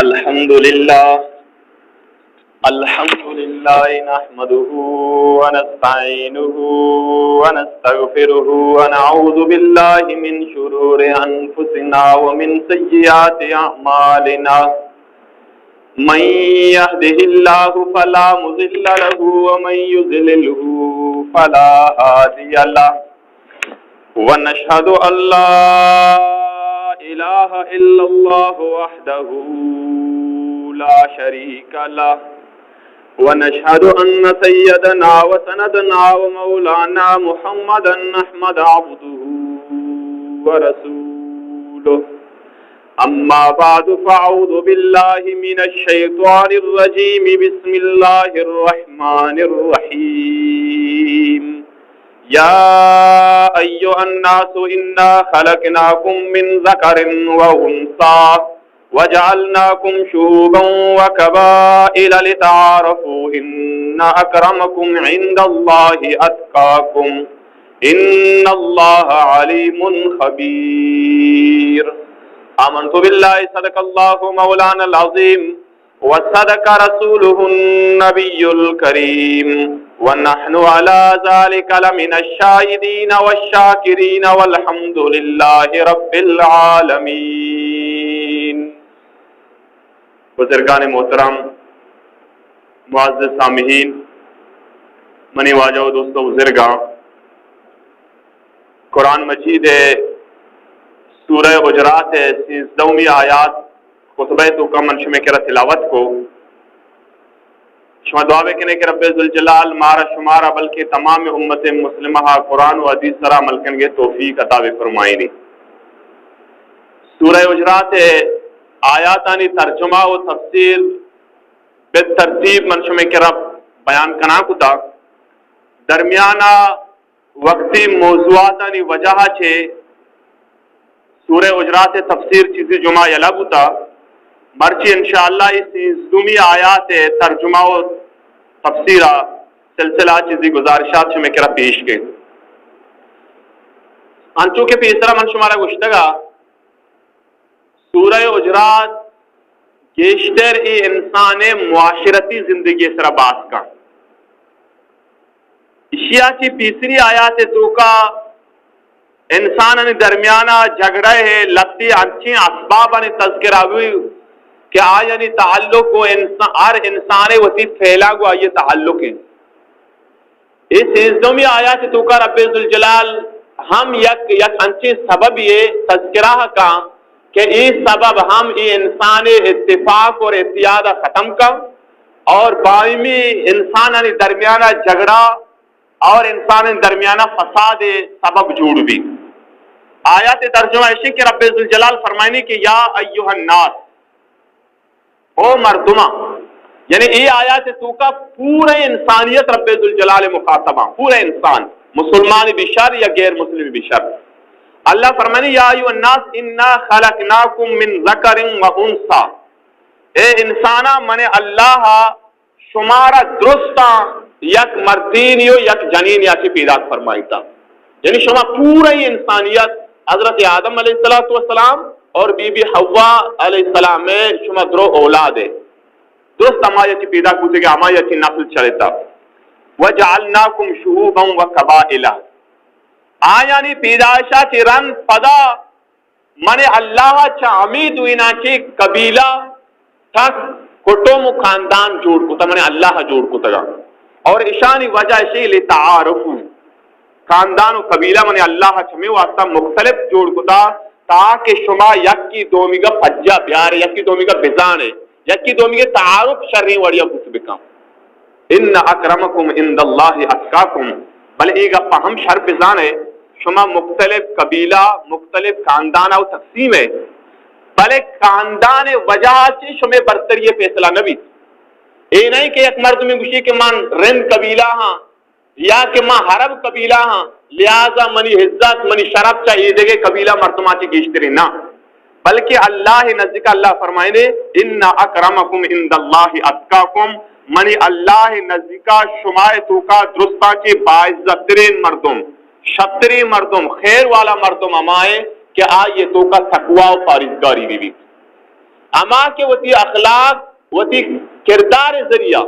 الحمد لله نحمده ونستعينه ونستغفره ونعوذ بالله من شرور أنفسنا ومن سيئات أعمالنا من يهده الله فلا مضل له ومن يضلله فلا هادي له ونشهد أن لا إله إلا الله وحده لا شريك له ونشهد أن سيدنا وسندنا ومولانا محمدا أحمد عبده ورسوله أما بعد فأعوذ بالله من الشيطان الرجيم بسم الله الرحمن الرحيم يا أيها الناس إنا خلقناكم من ذكر وأنثى وجعلناكم شعوبا وقبائل لتعارفوا إن أكرمكم عند الله أتقاكم إن الله عليم خبير آمنت بالله صدق الله مولانا العظيم وصدق رسوله النبي الكريم ونحن على ذلك لمن الشاهدين والشاكرين والحمد لله رب العالمين. بزرگان محترم، معزز سامعین، منی واجہ و دوستو بزرگاں، قرآن مجید سورہ حجرات 13 آیات خطبہ تو کا منشم کرا تلاوت کو شما دعا بکنے کہ رب ذوالجلال مارا شمارا بلکہ تمام امت مسلمہ قرآن و حدیث سرا ملکن کے توفیق عطا فرمائیں. سورہ حجرات آیاتانی ترجمہ و تفسیر بالترتیب منشم کرا بیان کنا کتا درمیانہ وقتی موضوعاتانی وجہ چھے سورہ حجرات تفسیر چیزی جمعہ یلا بوتا مرچی انشاءاللہ اس دومی آیات ترجمہ و تفسیرہ سلسلہ چیزی گزارشات شمی کرا پیش گئے. انچو کے پیسرہ من شمارا گشتگا سورہ حجرات گیشتر ای انسان معاشرتی زندگی سرا باس کا اشیاء چی پیسری آیات تو کا انسان درمیانہ جھگڑے ہے لتی اچھی اسباب تذکرہ ہوئی کہ آج تعلق کو ہر انسان وتی پھیلا گوا یہ تعلق ہے. اس دومی آیات تو کا رب ذوالجلال ہم یک انچی سبب یہ تذکرہ کا کہ اس سبب ہم یہ انسان اتفاق اور اتحاد ختم کا اور باہمی انسان درمیانہ جھگڑا اور انسان درمیانہ فساد سبب جوڑ بھی. آیات ترجمہ ایشی کہ رب ذوالجلال فرمائنی کہ یا ایوہ الناس او مردمہ، یعنی یہ آیات تو کا پورے انسانیت رب ذوالجلال مخاطبہ، پورے انسان مسلمان بشر یا غیر مسلم بشر. اللہ فرمائنی یا ایوہ الناس انا خلقناکم من ذکر و انثى، اے انسانا من اللہ شمارا درستا یک مردین یو یک جنین یا کی پیدا فرمائی تا. یعنی شما پورا ہی انسانیت حضرت آدم علیہ السلام اور بی بی حوا علیہ السلام میں شما درو اولاد ہے درست ہمایا کی پیدا کوتے گا ہمایا کی نسل چلتا. وجعلناکم شعوبا وقبائل، آیانی پیدائشہ کی رن پدا من اللہ چاہمید ہوئینا کی قبیلہ تک کٹوم خاندان جوڑ کتا من اللہ جوڑ کتا گا اور اشانی وجہ اسی لتعارفو خاندان و قبیلہ من اللہ چمی واسطہ مختلف جوڑ کتا تاکہ شما یک کی دومی کا پجا بیار یک کی دومی کا بزان ہے یک کی دومی کا تعارف شرعی وڑیا کچھ بکا. ان اکرمکم عند اللہ اتقاکم، بل ایگا پہم شر بزان ہے شما مختلف قبیلہ مختلف خاندان و تقسیم ہے بلے خاندان وجہ چی شما برتر یہ فیصلہ نبی. اے نہیں کہ ایک مرد میں گوشی کہ من رند قبیلہ ہاں یا کہ ماں حرب قبیلہ ہاں لہذا منی عزت منی شرف چاہیے دے گے قبیلہ مردمہ چی گیشتری نہ، بلکہ اللہ نزدیک اللہ فرمائے نے ان اکرمکم عند اللہ اتقاکم، منی اللہ نزدیکا شمائے تو کا درستہ کی باعزت ترین مردم شتری مردم خیر والا مردم ہمائے کہ آئیے تو کا تقوی و پارزگاری بھی. اما کے وتی اخلاق وتی کردار ذریعہ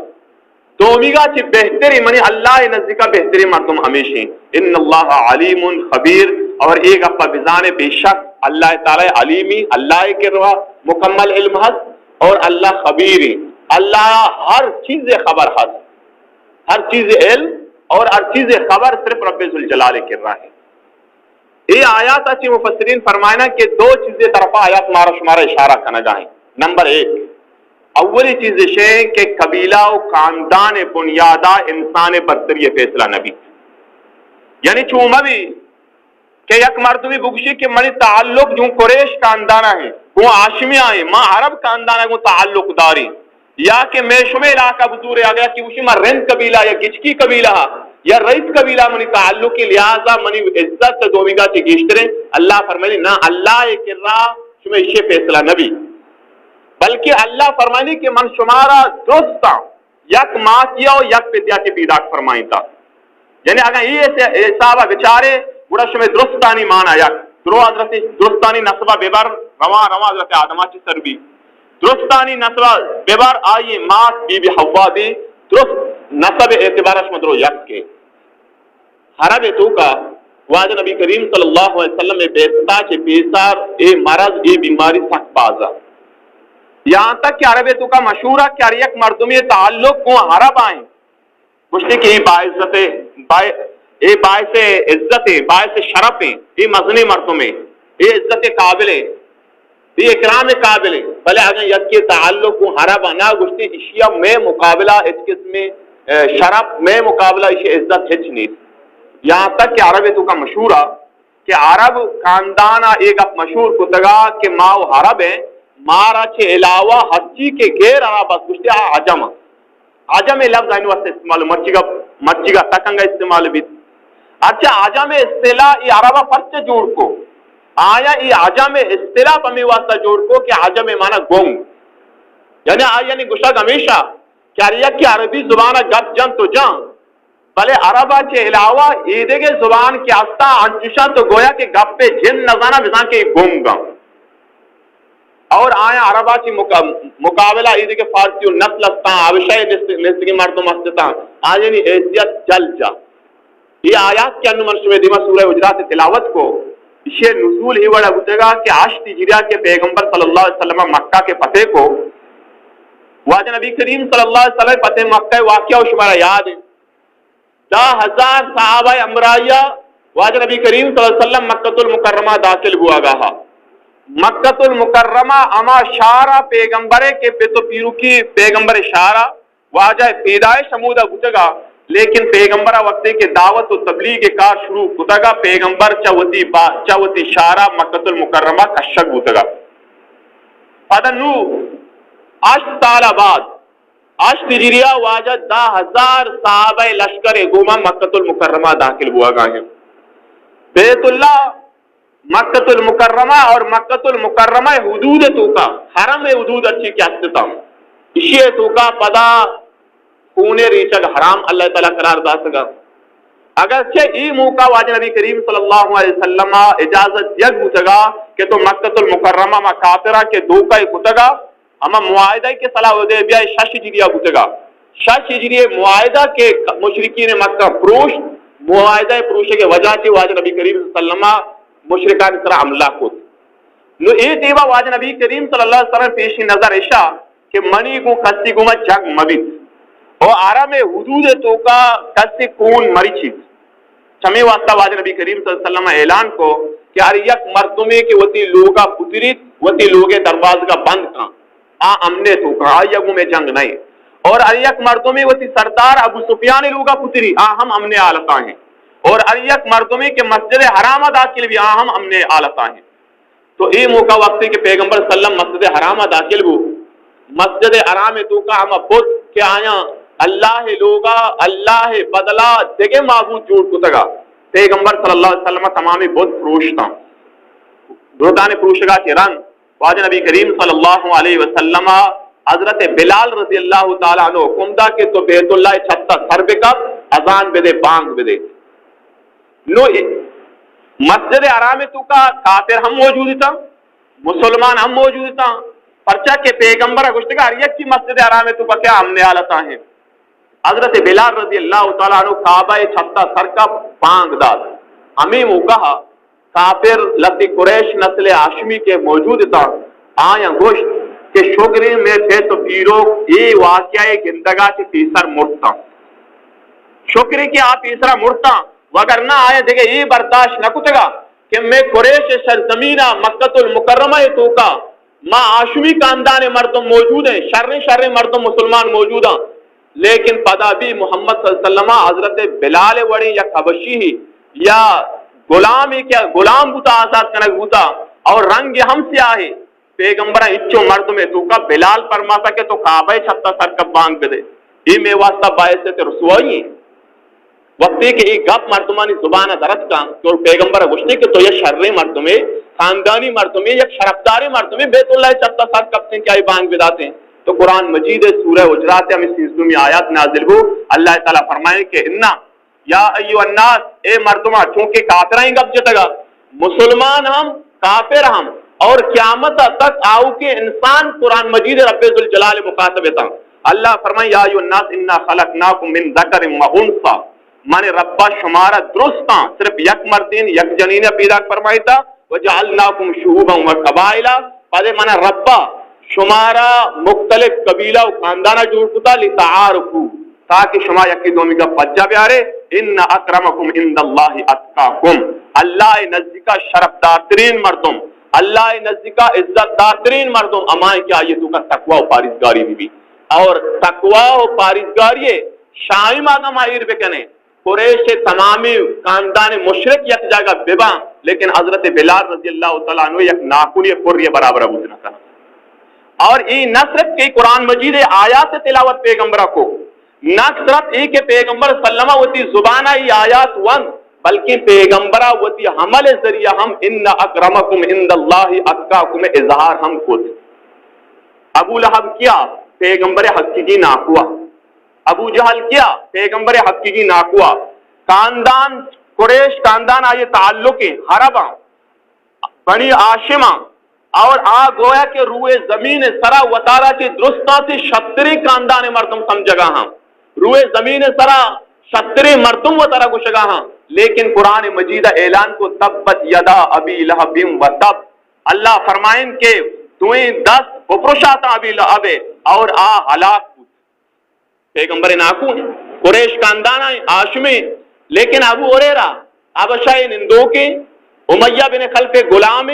دومیگا چی بہتری منی اللہ نزدیکا بہتری مردم ہمیشہ ان اللہ علیم خبیر اور ایک اپا بزان بے شک اللہ تعالی علیمی اللہ کے روا مکمل علم حس اور اللہ خبیری اللہ ہر چیز خبر حس ہر چیز علم اور ہر چیز خبر صرف رب ذوالجلال کر رہا ہے۔ یہ آیات اچھی مفسرین فرمائنا کہ دو چیزیں طرفہ آیات مارا شمارا اشارہ کرنا جائیں۔ نمبر ایک اولی چیز ہے کہ قبیلہ و خاندان بنیادہ انسان برتر یہ فیصلہ نبی یعنی چوما بھی کہ یک مردمی بگشی کہ منی تعلق جو قریش خاندانہ ہیں وہ آشمی آئیں ماں عرب خاندانہ وہ تعلق داری یا کہ میں شمع علاقہ بزور آ گیا کہ اسی ماں رند قبیلہ یا گچکی قبیلہ یا رئیس قبیلہ منی تعلق کی لہذا منی عزت دومیگا سے گیشتریں اللہ فرمائنی نہ اللہ کر رہا شمع اسے فیصلہ نبی بلکہ اللہ فرمائنی کہ من شمارا درستا یک ماں کیا و یک پتیا کی پیداک فرمائیں تھا یعنی اگر یہ صحابہ بچارے بڑا شمع درستانی مانا یک درو حضرت درستانی نصبہ بیبر رواں حضرت آدمہ چی سر بھی درستانی نصبہ بیبر آئی ماں بی بی حوا دی درست نصب اعتبارش مدرو یک کے حرب تو کا واجہ نبی کریم صلی اللہ علیہ وسلم میں بیستا چے پیسار اے مرض اے بیماری سخت بازا یہاں تک کہ عرب تو کا مشہور ہے کہ ہر یک مردمی تعلق کو عرب آئیں مجھتے کہ یہ باعث عزت باعث شرف ہیں یہ مزنی مردمی یہ عزت قابل ہے یہ اکرام قابل ہے بلے اگر یک کے تعلق کو عرب آنا گشتے اشیاء میں مقابلہ اس قسم شرف میں مقابلہ اشیاء عزت ہچ نہیں یہاں تک کہ عرب تو کا مشہور ہے کہ عرب خاندانہ ایک اب مشہور کتگا کہ ماں عرب ہیں مارا چھے علاوہ ہستی کے غیر عرب اس گشتے عجم عجم لفظ آئینو اس استعمال مرچی کا تکنگا استعمال بھی اچھا عجم اصطلاح ای عربہ فرچ جوڑ کو آیا ای عجم اصطلاح پمی واسطہ جوڑ کو کہ عجم مانا گونگ یعنی آیا نہیں گشاگ ہمیشہ کیا ریا کہ عربی زبانہ گپ جن تو جان بلے عربہ چھے علاوہ ایدے کے زبان کی آستا انچشا تو گویا کہ گپ پہ جن نظانہ بزان کے گونگا اور آیا عربہ چی مقابلہ ایدے کے فارسی و نسل استان آوشہ نسل کی مردم استان آیا نہیں حیثیت جل جا یہ آیات کے انو منشوے دیمہ سورہ حجرات تلاوت کو اسے نزول ہی وڑا ہوتے گا کہ 8 ہجریہ کے پیغمبر صلی اللہ علیہ وسلم مکہ کے فتح کو واجہ نبی کریم صلی اللہ علیہ وسلم فتح مکہ واقعہ و شمارہ یاد ہے 10,000 صحابہ امرائیہ واجہ نبی کریم صلی اللہ علیہ وسلم مکہ المکرمہ داخل ہوا گا مکہ المکرمہ اما شارہ پیغمبرے کے پیتو پیرو کی پیغمبر شارہ واجہ پیدائش حمودہ گھٹگا لیکن پیغمبرہ وقتے کے دعوت و تبلیغ کار شروع گھٹگا پیغمبر چاوتی شارہ مکہ المکرمہ کشک گھٹگا فدنو 8 سال بعد 8 ہجریہ واجہ 10,000 صحابہ لشکر گوما مکہ المکرمہ داخل ہوا گا ہیں بیت اللہ مکہ المکرمہ اور مکہ المکرمہ حدود تو کا حرم حدود اچھی کیا استتا اسی تو کا پدا کونے ریچک حرام اللہ تعالیٰ قرار دا سکا اگرچہ ای موقع واجہ نبی کریم صلی اللہ علیہ وسلم اجازت یک بوچگا کہ تو مکہ المکرمہ ما کافرہ کے دوکہ کتگا اما معاہدہ کے صلاح حدیبیہ 6 ہجریہ بوچگا 6 ہجریہ معاہدہ کے مشرکین مکہ پروش معاہدہ پروشے کے وجہ سے واجہ نبی کریم صلی اللہ علیہ وسلم مشرکان اس طرح عملہ کو نو اے دیوا واجہ نبی کریم صلی اللہ علیہ وسلم پیشی نظر عشاء کہ منی کو کسی کو میں جگ مبید اور آرام حدود تو کا کسی کون مری چیز چمی واسطہ واجہ نبی کریم صلی اللہ علیہ وسلم اعلان کو کہ ہر یک مردمے کے وطی لوگا پتریت وطی لوگے درواز کا بند کان امنے تو کا آئیگو میں جنگ نہیں اور ہر یک مردمے وطی سردار ابو سفیان لوگا پتری ہم امنے آلتا ہیں اور اریک مردمی کے مسجد حرام داخل بھی ہم امنے آلتا ہیں تو یہ موقع وقتی کہ پیغمبر صلی اللہ علیہ وسلم مسجد حرام داخل بھی مسجد حرام تو کا ہم بود کہ آیا اللہ لوگا اللہ بدلا دیکھے معبود جوڑ کتگا پیغمبر صلی اللہ علیہ وسلم تمامی بود فروشتا دورتان فروشگا کے رنگ واجہ نبی کریم صلی اللہ علیہ وسلم حضرت بلال رضی اللہ تعالیٰ عنہ حکم دا کہ تو بیت اللہ چھتا سر بکب اذان بدے بانگ بدے نو مسجد حرام تو کا کافر ہم موجود تھا مسلمان ہم موجود تھا پرچہ کے پیغمبر گشتگار یک کی مسجد حرام تو کیا ہم نے حالتاں ہیں. حضرت بلال رضی اللہ تعالیٰ عنہ کعبہ چھتا سر کا بانگ داد. ہمیں وہ کہا کافر لتی قریش نسل ہاشمی کے موجود تھا آیا گوشت کہ شکری میں تھے تو پیرو یہ واقعہ گندگا کے تیسر مرتا شکری کی آپ تیسرا مرتا وگر نہ آئے دیکھے یہ برداشت نہ کتے گا کہ میں قریش سرزمینہ مکہ المکرمہ تو کا ماں ہاشمی خاندان مردم موجود ہیں شر مردم مسلمان موجود ہیں لیکن پدا بھی محمد صلی اللہ علیہ وسلم حضرت بلال وڑی یا حبشی ہی یا غلام ہی کیا غلام بوتا آزاد کنک بوتا اور رنگ ہم سے آئے پیغمبر اچو مرد میں تو کا بلال فرماتا کہ تو کعبہ چھتا سر کا بانگ دے یہ میں واسطہ باعث سے رسوائی وقتی کہ یہ گپ مردمانی زبان درد کا تو پیغمبر گشنے کہ تو یہ شرری مردمے خاندانی مردمے یک شرفداری مردمے بیت اللہ چھتا سر کب سے کیا یہ بانگ بداتے ہیں. تو قرآن مجید سورہ حجرات ہم اس سیزدومی آیات نازل ہو اللہ تعالیٰ فرمائے کہ انا یا ایو الناس اے مردمہ چونکہ کافرائیں گب جتگا مسلمان ہم کافر ہم اور قیامت تک آؤ کے انسان قرآن مجید رب ذوالجلال مخاطب تھا. اللہ فرمائے یا ایو الناس انا خلقناکم من ذکر و انثی مانے ربا شمارا درست صرف یک مردین یک جنین پیدا فرمائی تھا وجعلناکم شعوبا و قبائل پدے مانا ربا شمارا مختلف قبیلہ و خاندانہ جوڑ کتا لتعارفو تاکہ شما یکی دومی کا پجا بیارے ان اکرمکم عند اللہ اتقاکم اللہ نزدیکا شرف دارترین مردم اللہ نزدیکا عزت دارترین مردم امائے کیا یہ تو کا تقوی و پارزگاری بھی اور تقوی و پارزگاری شائم آدم آئیر بکنے قریش تمامی خاندان مشرک یک جگہ ببا لیکن حضرت بلال رضی اللہ تعالیٰ عنہ یک ناکونی قریہ برابر بودنا کنا اور یہ نہ صرف کہ قرآن مجید آیات تلاوت پیغمبرہ کو نہ صرف یہ کہ پیغمبر سلمہ ہوتی زبانہ یہ آیات ون بلکہ پیغمبرہ ہوتی حمل ذریعہ ہم ان اکرمکم عند اللہ اتقاکم اظہار ہم خود. ابو لہب کیا پیغمبر حقیقی ناکوا ابو جہل کیا پیغمبر حقیقی ناکوا خاندان قریش خاندان آئے تعلق حربہ بنی آشمہ اور گویا کہ روئے زمین سرا وطارہ کی درستہ سے شتری خاندان مردم سمجھگا ہاں روئے زمین سرا شتری مردم وطارہ کو شگا ہاں لیکن قرآن مجید اعلان کو تبت یدا ابی لہب و تب اللہ فرمائیں کہ تویں 10 بپرشاتا ابی لہب اور ہلاک پیغمبر ناکو قریش خاندان آشمی لیکن ابو ہریرہ ابشائی نندوکی امیہ بن خلف غلام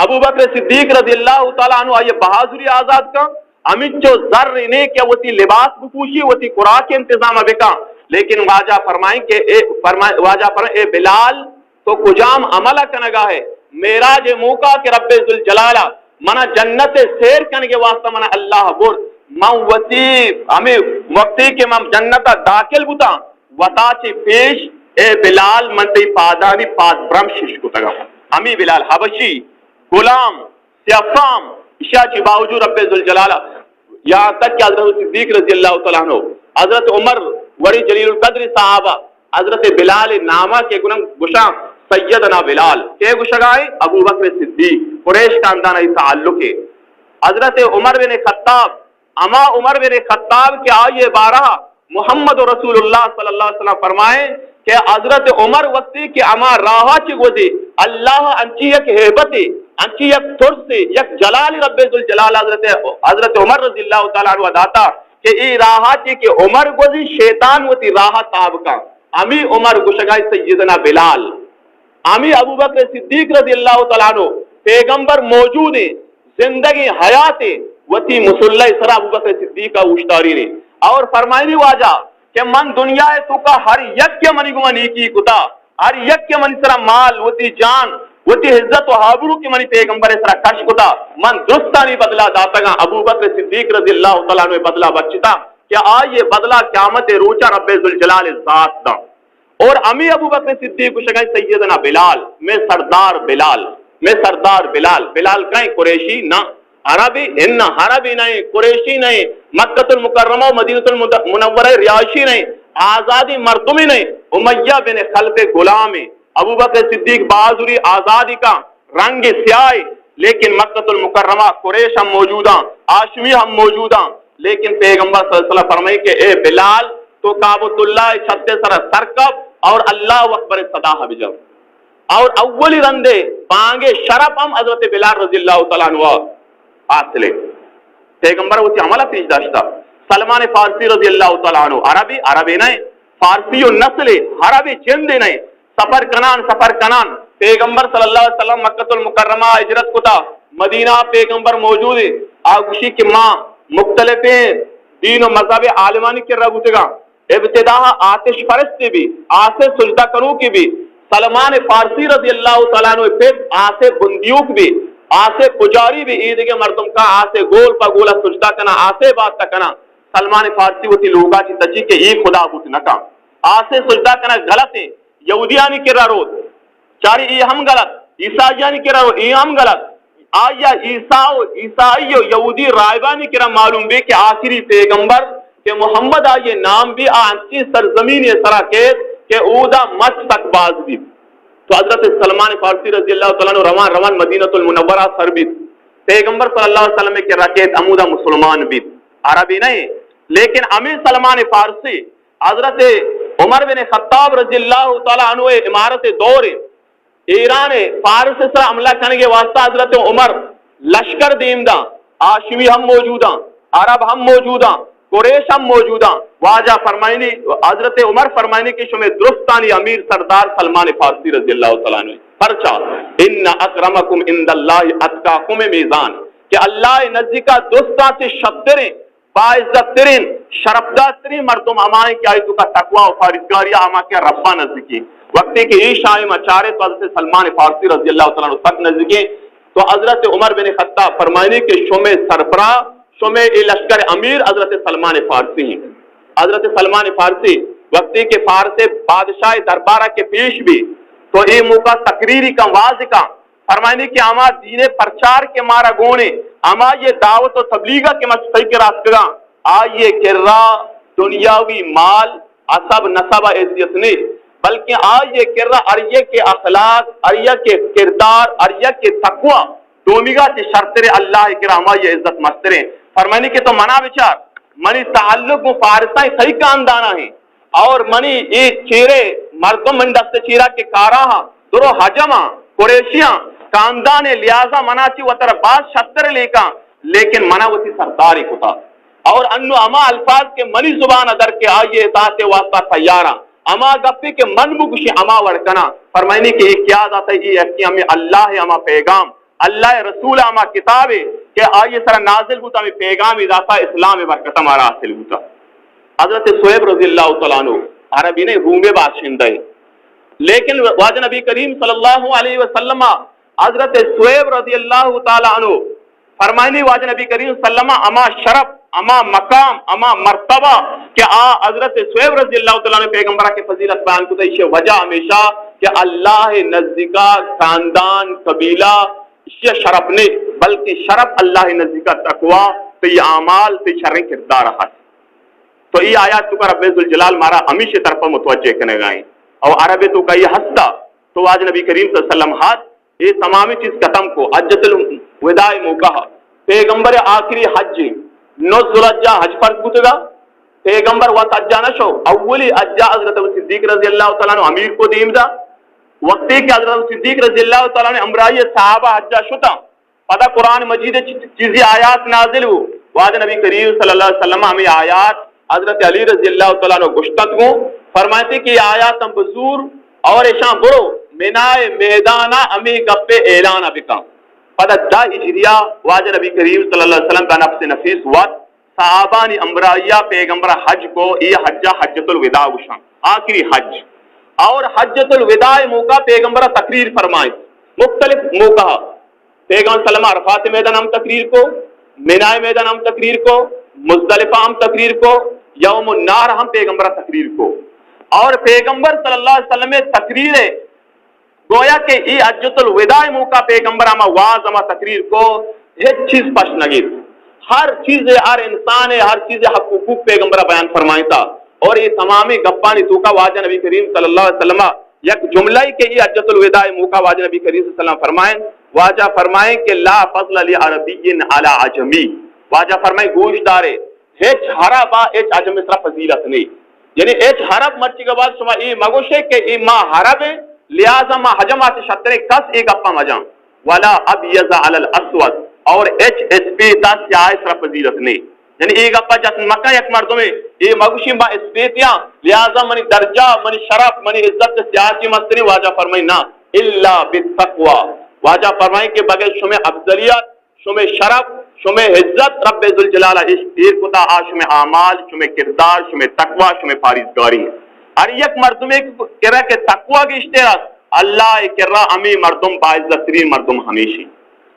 ابو بکر صدیق رضی اللہ تعالیٰ عنہ آئیے بہادری آزاد کا امید جو ذر نے کیا وہ تی لباس بپوشی وہ تی خوراک کے انتظام بکا لیکن واجہ فرمائیں کہ اے بلال تو کجام عملہ کنگا ہے میراج موقع کے رب ذوالجلالہ منا جنت سیر کرنے کے واسطہ منا اللہ بور من وطی ہمیں وقتی کے من جنت داخل بتا وطا چی پیش اے بلال من تی پادانی پاد برم شش کو تگا ہمیں بلال حبشی غلام سیافام اشیاء کی باوجود رب ذوالجلالہ یہاں تک کہ حضرت صدیق رضی اللہ تعالیٰ عنہ حضرت عمر وری جلیل القدر صحابہ حضرت بلال نامہ کے گنم گشاں سیدنا بلال کے گشگائے ابو بکر صدیق قریش خاندان ای تعلق ہے حضرت عمر بن خطاب اما عمر بن خطاب کے آئیے بارہ محمد رسول اللہ صلی اللہ علیہ وسلم فرمائیں کہ حضرت عمر وقتی کہ اما راہا چی گوزی اللہ انچی یک حیبتی انچی یک ترسی یک جلال رب ذوالجلال حضرت عمر رضی اللہ تعالیٰ عنہ داتا کہ ای راہا چی کہ عمر گوزی شیطان ہوتی راہا تاب کا امی عمر گشگائی سیدنا بلال امی ابو بکر صدیق رضی اللہ تعالیٰ عنہ پیغمبر موجود ہیں زندگی حیات وتی مسلح سرا ابو بکر صدیق کا اشتاری نے اور فرمائنی واجہ کہ من دنیا تو کا ہر یک کے منی کو منی کی کتا ہر یک کے منی سرا مال وتی جان وتی عزت و حابرو کی منی پیغمبر سرا خرچ کتا من درستہ نہیں بدلا داتا گا ابو بکر صدیق رضی اللہ تعالیٰ نے بدلا بچتا کہ آئیے بدلا قیامت روچہ رب ذوالجلال ذات دا اور امی ابو بکر صدیق کو شکای سیدنا بلال میں سردار بلال بلال کہیں قریشی نہ عربی ان عربی نہیں قریشی نہیں مکہ المکرمہ و مدینہ المنورہ ریاشی نہیں آزادی مردمی نہیں امیہ بن خلف غلام ابو بکر صدیق بہادری آزادی کا رنگ سیاہی لیکن مکۃ المکرمہ قریش ہم موجود ہیں، ہاشمی ہم موجود ہیں، لیکن پیغمبر صلی اللہ علیہ وسلم فرمائی کہ اے بلال تو کعبۃ اللہ چھتے سر سرکب اور اللہ اکبر صدا بجو، اور اولی رندے پانگے شرف ہم حضرت بلال رضی اللہ تعالیٰ عنہ آسلے پیغمبر وہ عملہ پیش داشتا. سلمان فارسی رضی اللہ تعالیٰ عنہ عربی نہیں، فارسی و نسل عربی چند نہیں، سفر کنان پیغمبر صلی اللہ علیہ وسلم مکۃ المکرمہ ہجرت کتا، مدینہ پیغمبر موجود ہے، آگوشی کی ماں مختلف دین و مذہب عالمانی کے ربوتے گا، ابتدا آتش پرستی بھی، آسے سجدہ کروں کی بھی، سلمان فارسی رضی اللہ تعالیٰ عنہ پھر آسے بندیوک بھی، آسے پجاری بھی، عید کے مردم کا آسے گول پا گولا سجدہ کنا، آسے بات کنا. سلمان فارسی ہوتی لوگا چی تجی کہ ایک خدا بوت نکا، آسے سجدہ کنا غلط ہے، یہودیانی کرا روت چاری ای ہم غلط، عیسائیانی کرا روت ای ہم غلط، آیا عیسائی یہودی رائبانی کرا معلوم بھی کہ آخری پیغمبر کہ محمد آئیے نام بھی آنچی سرزمین سراکیت کہ اودا مچ تک باز بھی. تو حضرت سلمان فارسی رضی اللہ تعالیٰ عنہ روان مدینہ المنورہ سر بھی، پیغمبر صلی اللہ علیہ وسلم کے رکیت امودہ مسلمان بھی، عربی نہیں. لیکن امیر سلمان فارسی حضرت عمر بن خطاب رضی اللہ تعالیٰ عنہ امارت دور ایران فارس سے حملہ کرنے کے واسطہ حضرت عمر لشکر دیم دا، ہاشمی ہم موجود ہیں، عرب ہم موجود ہیں، قریش ہم موجود ہیں، واجہ فرمائنی حضرت عمر فرمائنی کی شمع درستانی امیر سردار سلمان فارسی رضی اللہ تعالیٰ عنہ پرچا ان اکرمکم عند اللہ اتقاکم میزان کہ اللہ نزدیکا دوستاں سے شبدریں باعزت ترین شرفدار ترین مردم ہمارے کیا تو کا تقوی و فارغاری ہما کے ربا نزدیکی وقتی کہ یہ شاہ مچارے تو حضرت سلمان فارسی رضی اللہ تعالیٰ عنہ سب نزدیکی. تو حضرت عمر بن خطاب فرمائنی کے شمع سربراہ شمع لشکر امیر حضرت سلمان فارسی ہیں. حضرت سلمان فارسی وقتی کے فارس بادشاہ دربارہ کے پیش بھی تو یہ موقع تقریری کا واضح کا فرمائنی کہ اما دین پرچار کے مارا گونے اما یہ دعوت و تبلیغہ کے مستحق کے راستگاں آئیے کرا دنیاوی مال عصب نصب عزت نے بلکہ آئیے کرا اریہ کے اخلاق اریہ کے کردار اریہ کے تقوی دومیگا کی شرطر اللہ کرامہ یہ عزت مستریں. فرمائنی کہ تو منا بچار منی تعلق و فارسائی صحیح کاندانا ہیں اور منی یہ چیرے مردم من دست چیرہ کے کاراہا درو حجمہ قریشیاں کاندان لیازہ منا چی و تر بعض شتر لیکا لیکن منا وہ سی سرداری کتا اور انو اما الفاظ کے منی زبان ادر کے آئیے اطاعت واسطہ تیارا اما گپی کے من بگشی اما وڑکنا. فرمائنی کہ یہ کیا ذات ہے یہ اکی ہمیں اللہ ہے اما پیغام اللہ رسول اما کتاب ہے کہ آئیے سر نازل ہوتا ہمیں پیغام اضافہ اسلام برکت ہمارا حاصل ہوتا. حضرت صہیب رضی اللہ تعالیٰ عنہ عربی نے روم باشندہ ہے لیکن واجہ نبی کریم صلی اللہ علیہ وسلم حضرت صہیب رضی اللہ تعالیٰ عنہ فرمائنی واجہ نبی کریم صلی اللہ علیہ وسلم اما شرف اما مقام اما مرتبہ کہ حضرت صہیب رضی اللہ تعالیٰ عنہ پیغمبرہ کے فضیلت بیان کو اسے وجہ ہمیشہ کہ اللہ نزدیکا خاندان قبیلہ یہ شرف نے بلکہ شرف اللہ نزدیکا تقوی تی اعمال تی شرع کردار ہے. تو یہ آیات تو کا رب ذوالجلال مارا ہمیشہ طرف متوجہ کرنے گئے اور عربی تو کا یہ ہستا تو آج نبی کریم صلی اللہ علیہ وسلم ہاتھ یہ تمامی چیز ختم کو حجۃ الوداع موقع پیغمبر آخری حج نزل اجا حج فرض گتگا پیغمبر وقت اجا نشو اولی اجا حضرت صدیق رضی اللہ تعالیٰ عنہ امیر کو دیم دا وقتی کہ حضرت صدیق رضی اللہ تعالیٰ عنہ امرائی صحابہ حجا شتا پتہ قرآن مجید چیزی آیات نازل ہو وعد نبی کریم صلی اللہ علیہ وسلم ہمیں آیات حضرت علی رضی اللہ تعالیٰ عنہ گشتت ہوں فرمائے کہ یہ آیات ہم بزور اور ایشان برو منائے میدانہ امی گپے اعلان بکا پتہ دا ہجریہ واجہ نبی کریم صلی اللہ علیہ وسلم کا نفس نفیس وقت صحابانی امرائیہ پیغمبر حج کو یہ حجہ حجۃ الوداع وشان آخری حج اور حجۃ الوداع موقع پیغمبر تقریر فرمائے مختلف موقع پیغمبر صلی اللہ علیہ وسلم عرفات میدان ہم تقریر کو منائے میدان ہم تقریر کو مزدلفہ ہم تقریر کو یوم النار ہم پیغمبر تقریر کو اور پیغمبر صلی اللہ علیہ وسلم تقریر گویا کہ یہ حجۃ الوداع موقع پیغمبر ہم واز ہم تقریر کو ایک چیز پش نگیر ہر چیز ہر انسان ہے ہر چیز حق حقوق پیغمبر بیان فرمائے تھا اور یہ تمامی گپانی تو کا واجہ نبی کریم صلی اللہ علیہ وسلم یک جملہ کہ یہ حجۃ الوداع موقع واجہ نبی کریم صلی اللہ علیہ وسلم فرمائیں واجہ فرمائیں کہ لا فضل لعربی علی عجمی، واجہ فرمائیں گوش دارے ہیچ حربا ایچ عجم سرا فضیلت نہیں، یعنی ایچ حرب مرچی کے بعد شما ای مگوشے کہ ای ما حرب لہذا ما حجمات شطرے کس ایک اپا مجان ولا ابیض علی الاسود، اور ایچ اس پی تا سیاہ سرا فضیلت نہیں، یعنی ایک اپا جس مکہ یک مردوں میں ای مگوشی ما اس پیتیاں لہذا منی درجہ منی شرف منی عزت سیاسی مستری، واجہ فرمائیں نا الا بالتقوی، واجہ فرمائیں کہ بغیر شمع افضلیت شمع شرف شمع عزت رب ذوالجلالہ اشتیر کتا آ شمع اعمال شمع کردار شمع تقوی شمع پاریزگاری ہے۔ اور یک مردم کرا کہ تقوی کی اشتراک اللہ کرا امی مردم باعزت ترین مردم ہمیشی،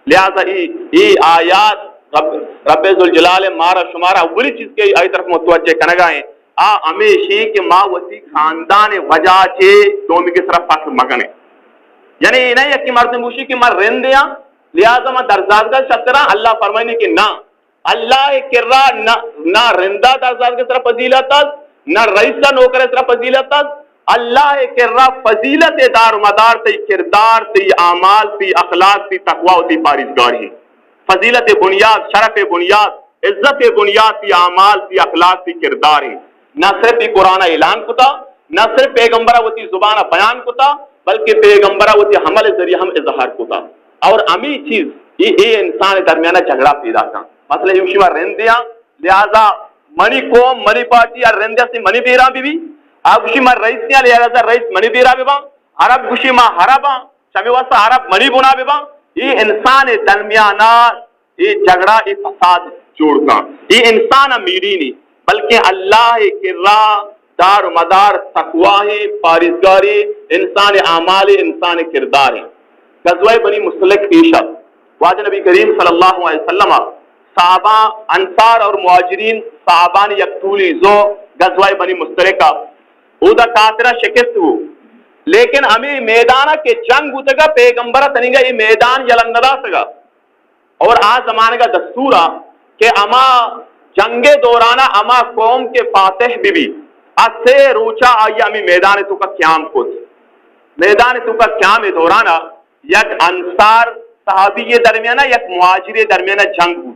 لہذا ای آیات رب ذوالجلالہ مارا شمارا اولی چیز کے آئی طرف متوجہ کنگائیں ہمیشی کہ ماں وسی خاندان وجہ چے دومی کی طرف فخر مگنے، یعنی نہیں یکی مردم بوشی کہ ماں رندیاں لہذا میں درزادگاہ شترا، اللہ فرمائنے کہ نہ اللہ کرا نہ رندہ درزادگاہ طرح فضیلت نہ رئیسہ نوکر طرح فضیلت، اللہ کرا فضیلت دار و مدار تی کردار تی اعمال تی اخلاق تی تقوی تی پاریزگاری، فضیلت بنیاد شرف بنیاد عزت بنیاد تی اعمال تی اخلاق تی کردار ہے، نہ صرف قرآن اعلان کتا نہ صرف پیغمبرہ وہ تی زبانہ بیان کتا بلکہ پیغمبرہ وہ تی حمل ذریعہ ہم اظہار کتا، اور امی چیز یہ انسان درمیانہ جھگڑا پیدا کا مثلا ہمشیما رندیاں لہذا منی قوم منی پارٹی اور رندیاں سے منی بیرا بھی آپ گوشیما رئیسیاں لہذا رئیس منی بیرا بھی با عرب گوشیما حربا شمی واسطہ عرب منی بنا بھی با، یہ انسان درمیانہ یہ جھگڑا یہ فساد جوڑ کا، یہ انسان امیری نہیں بلکہ اللہ کے راہ دار و مدار تقوی پارزگاری انسان اعمال انسان کردار ہے۔ غزوہ بنی مصطلق پیشہ واجہ نبی کریم صلی اللہ علیہ وسلم صحابہ انصار اور مہاجرین صحابان یکتولی زو غزوہ بنی مصطلقہ اودا کافرہ شکست ہو، لیکن ہمیں میدانہ کے جنگ ہوتگا پیغمبرہ تنگا یہ میدان یلندہ سگا، اور آج زمانے کا دستورہ کہ اما جنگ دورانہ اما قوم کے فاتح بھی اسے روچا آئی ہمیں میدان تو کا قیام کچھ میدان تو کا قیام دورانہ یک انصار صحابی یہ درمیانہ یک مہاجر درمیانہ جنگ ہوئی،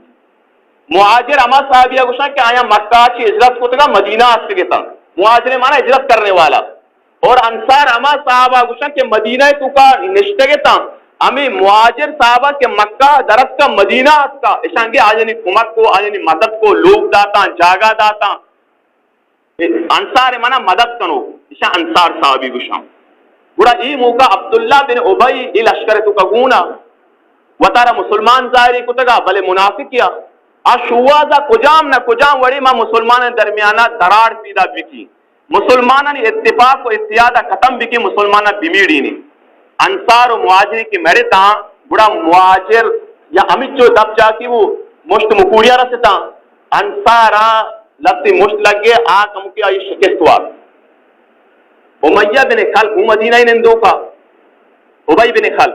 مہاجر اما صحابیہ گوشنا کہ آیا مکہ چی اجرت کو تگا مدینہ آسکے گتا، مہاجر مانا اجرت کرنے والا، اور انصار اما صحابہ گوشنا کہ مدینہ تو کا نشتے گتا، ہمیں مہاجر صحابہ کے مکہ درست کا مدینہ آسکا اشانگے آجنی کمک کو آجنی مدد کو لوگ داتا جاگا داتا، انصار مانا مدد کنو اشان انصار صحابی گوشنا گوڑا ای موقع عبداللہ بن عبی ای لشکر تو کا گونا وطارا مسلمان ظاہری کو تگا بلے منافق کیا اشوازا کجام نہ کجام وڑی ما مسلمان درمیانہ درار پیدا بکی، مسلمانہ نے اتفاق و اتحادہ ختم بکی، مسلمانہ بمیڑی نہیں انصار و مہاجری کی میرے تاں بڑا مہاجر یا امیت جو دب جا کی وہ مشت مکوڑیا رستا انصارہ لفظی مشت لگ گئے آکم کی آئی شکست ہوا، امیہ بن خلف وہ مدینہ نندو کا عبی بن خلف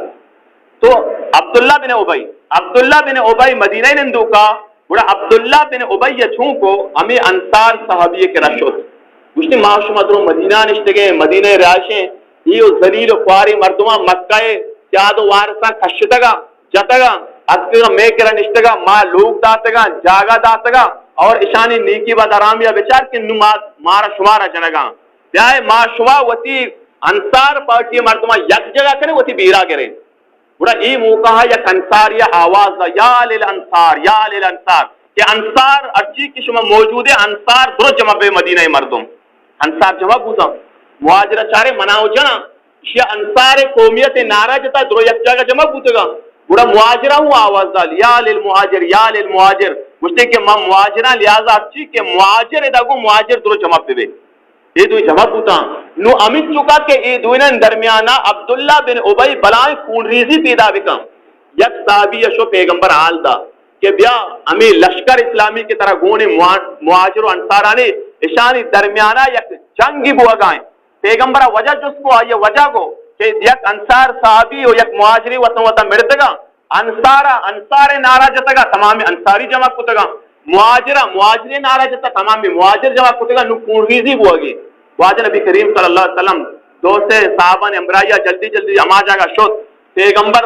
تو عبداللہ بن عبی مدینہ نندو کا بڑا عبداللہ بن عبی چھوں کو ہمیں انصار صحابی کے رشد گوشتی معاشو مدروں مدینہ نشتگے مدینہ راشیں یہ ذلیل و خواری مردمہ مکہ سیاد و وارثہ کشتگا جتگا اتگا میکرہ نشتگا ماں لوگ داتگا جاگا داتگا اور اشانی نیکی با درامیہ بچار کی نماز مارا شمارا جنگا بیائے معاشوہ وطی انصار پارٹی مردمہ یک جگہ کرے وطی بیرا کرے بڑا ای موقع ہے یک انصار یا آواز دا یا للانصار کہ انصار ارچی کی شما موجود ہے انصار درست جمع بے مدینہ مردم انصار جمع بوتا مہاجرہ چارے مناؤ جنا یہ انصار قومیت نعرہ جتا درو یک جگہ جمع بوتے گا بڑا مہاجرہ ہوں آواز دا یا للمہاجر مجھتے کہ ماں مہاجرہ لہذا ارچی کہ مہاجر ادھاگو مہاجر درو جمع بے یہ دوئی جمع بوتا نو امید چکا کہ یہ دوئنن درمیانہ عبداللہ بن عبی بلائیں خون ریزی پیدا بکا یک صحابی شو پیغمبر حال دا کہ بیا ہمیں لشکر اسلامی کی طرح گونے مہاجر و انصارانے اشانی درمیانہ یک جنگی بوا گائیں پیغمبر وجہ جس کو آئیے وجہ کو کہ یک انصار صحابی و یک مہاجری وطن مرتگا انصار نارا جتگا تمامی انصاری جمع کتگا مہاجری نارا جتا تمامی مہاجر جمع کتگا نو خون ریزی بوا گی واجہ نبی کریم صلی اللہ علیہ وسلم دو سے صحابہ نے امرائیہ جلدی اما جاگا شد پیغمبر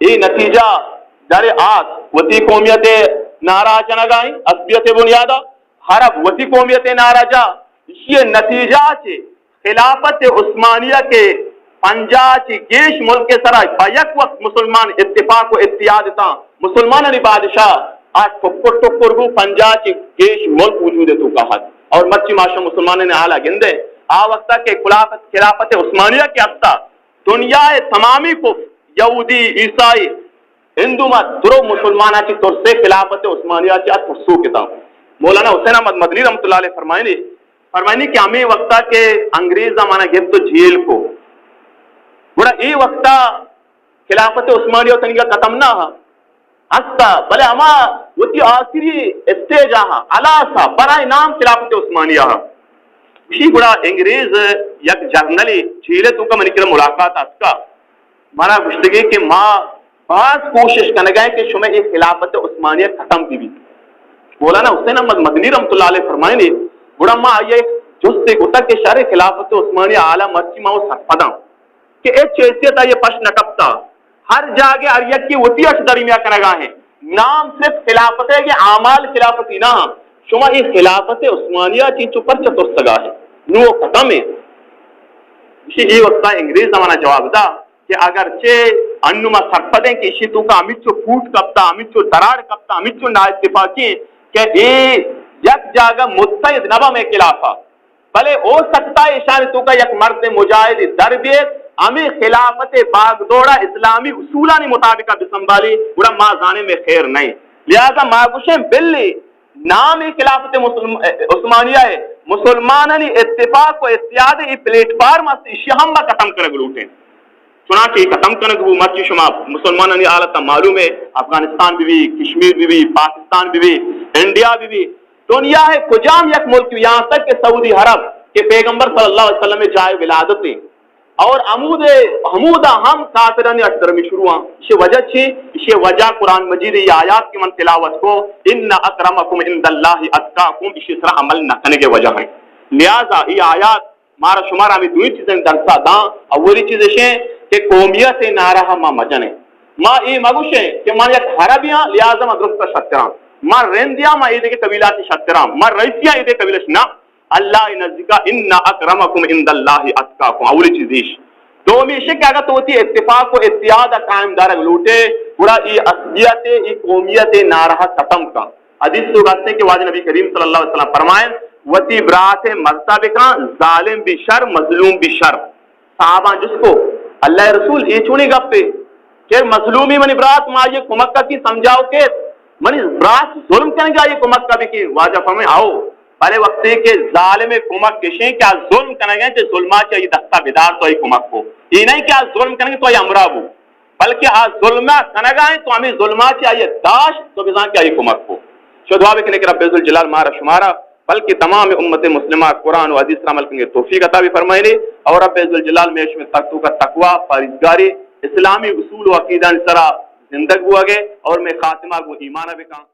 یہ نتیجہ دارے آت وتی قومیت ناراض نگائیں عصبیت بنیادہ حرب وتی قومیت ناراضا یہ نتیجہ چے خلافت عثمانیہ کے پنجاب گیش ملک کے سرا بیک وقت مسلمان اتفاق و اتحاد تا مسلمان نے بادشاہ آج ٹکر ٹکر گو پنجاب گیش ملک وجود تو کہا اور مچی معاشر مسلمان نے اعلیٰ گندے آ وقت کے خلافت عثمانیہ کے ہفتہ دنیا تمامی کو یہودی عیسائی ہندو مت درو مسلمانہ کی طور سے خلافت عثمانیہ کی ترسو کتاب مولانا حسین احمد مدنی رحمۃ اللہ علیہ فرمائنی کہ ہمیں وقتہ کے انگریز مانا گفت تو جیل کو بڑا ای وقتہ خلافت عثمانیہ تنگا ختم نہ ہستا بلے ہما وتی آخری اسٹیج آہا علاسا برائے نام خلافت عثمانیہ اسی بڑا انگریز یک جرنلی جیلے تو کا منکر ملاقات اس کا مانا گشتگی کہ ماں بعض کوشش کرنے گئے کہ شمع یہ خلافت عثمانیہ ختم کی بھی مولانا حسین احمد مدنی رحمۃ اللہ علیہ فرمائیں گے بڑا ماں آئیے جس سے گتا کہ شرح خلافت عثمانیہ اعلیٰ مرچی ماں سرپداں کہ ایک چیزیت یہ پش نکبتا ہر جاگے اریت کی وطی اچھ درمیہ کرنگا ہیں نام صرف خلافت ہے کہ اعمال خلافتی نہ شما یہ خلافت عثمانیہ چی چپر چطور سگا ہے نو ختم ہے اسی یہ وقتا انگریز زمانہ جواب دا کہ اگرچہ انما سرپدیں کہ اسی تو کا امیچو پھوٹ کبتا امیچو دراڑ کبتا امیچو نا اتفاقی کہ یک جاگہ متحد نبا میں خلافہ بلے ہو سکتا ہے اشارے تو کا یک مرد مجاہد دربیت ہمیں خلافت باغ دوڑا اسلامی اصولانی مطابقہ بسنبھالی بڑا ماں جانے میں خیر نہیں لہذا ماغوشیں بلی نام ہی خلافت عثمانیہ ہے مسلمانانی اتفاق و اتحاد ای پلیٹ فارم سے شہم با ختم کرنے لوٹیں چنانچہ ختم کرنے وہ مرچی شما مسلمانانی حالت معلوم ہے افغانستان بھی کشمیر بھی پاکستان بھی انڈیا بھی دنیا ہے کجام یک ملک یہاں تک کہ سعودی عرب کے پیغمبر صلی اللہ علیہ وسلم جائے ولادت اور حمودہ ہم کافرانی اشتر میں شروع ہیں اسے وجہ چھے اسے وجہ قرآن مجید یہ آیات کی من تلاوت کو ان اکرمکم عند اللہ اتقاکم اسی طرح عمل نہ کرنے کے وجہ ہیں لہذا یہ آیات مارا شمارا میں دوئی چیزیں درسا داں اولی چیزیں کہ قومیت نارہا ما مجنے ما ای مگوشے کہ ما یک حربیاں لہذا ما درست شترام ما رندیاں ما ایدے کے قبیلات شترام ما رئیسیاں ایدے قبیلش نا اللہ نزدیکا ان اکرمکم عند اللہ اتقاکم اولی چیزیش دومی شک اگر تو ہوتی اتفاق و اتحاد قائم دارک لوٹے پورا ای اصلیت ای قومیت نارہا ختم کا حدیث تو گاتے کہ واجہ نبی کریم صلی اللہ علیہ وسلم فرمائیں وتی برات مرتبکا ظالم بھی شر مظلوم بھی شر صحابہ جس کو اللہ رسول یہ چونی گپ پہ کہ مظلومی منی برات ما یہ کمکہ کی سمجھاؤ کہ منی برات ظلم کرنے گا یہ کمکہ بھی کی واجہ فرمائیں آؤ پہلے وقت کہ ظالم کمک کشیں کیا ظلم کرنے گے تو ظلمات چاہیے دستہ بیدار تو ہی کمک کو یہ نہیں کہ ظلم کرنے گے تو ہی امرہ ہو بلکہ آج ظلمہ کرنے گئے تو ہمیں ظلمات چاہیے داشت تو بزان کیا ہی کمک کو شدعا بکنے کہ رب عزوالجلال مارا شمارا بلکہ تمام امت مسلمہ قرآن و حدیث عمل کریں گے توفیق عطا بھی فرمائے لے اور رب عزوالجلال میں اس میں تقوی کا تقوی پرہیزگاری اسلامی اصول و عقیدہ سرا زندگ ہوا گے اور میں خاتمہ کو ایمانہ بکاں